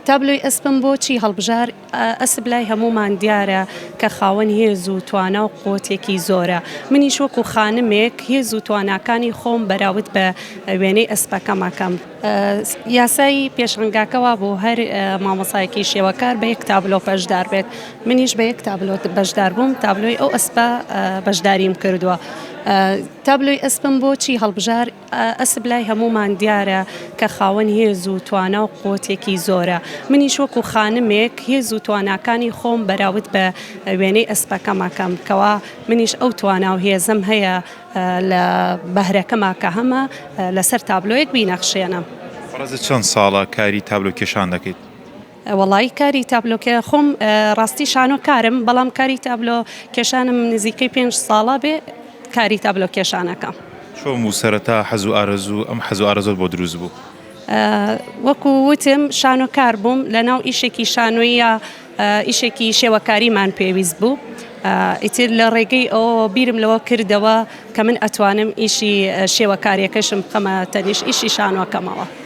تابلۆی ئەسپم بۆچی هەڵبژار ئەسب لای هەمومان دیارە کە خاوەن هێز و توانا و قوتێکی زۆرە. منیش وەکو خانمێک هێز و تواناکانی خۆم بەراورد بە وێنەی ئەسپەکەمەکەم. یاسای پێشنگاکەوە بۆ هەر مامۆسایەکی شێوەکار بە یەک تابلۆ بەشدار بێت. منیش بە یەک تابلۆ بەشدار بووم، تابلۆی ئەو ئەسپە بەشداریم کردووە. تابلۆی ئەسپم بۆچی هەڵبژار ئەسب لای هەمومان دیارە کە خاوەن هێز و توانا و قوتێکی زۆرە. منیش وەکو خانمێک هێز و تواناکانی خۆم بەراورد بە وێنەی ئەسپەکەمەکەم کەوا منیش ئەو توانا و هێزم هەیە لە بەهرەکەما کە هەمە لەسەر تابلۆیەک بینەخشێنم. فەرەزت چەند ساڵە کاری تابلۆ کێشان دەکەیت؟ وەڵی کاری تابلۆکە خۆم ڕاستی شانۆکارم، بەڵام کاری تابلۆ کێشانم نزیکەی 5 ساڵە بێ کاری تابلۆ کێشانەکەم. چۆن بوو سەرەتا حەز و ئارەزوو ئەم حەز و ئارەزۆت بۆ دروست بوو؟ وەکو وتم شانۆکار بووم، لەناو ئیشێکی شانۆیە ئیشێکی شێوەکاریمان پێویست بوو. ئیتر لە ڕێگەی ئەوە بیرم لەوە کردەوە کە من ئەتوانم ئیشی شێوەکاریەکەشم بخەمە تەنیش ئیشی شانۆکەمەوە.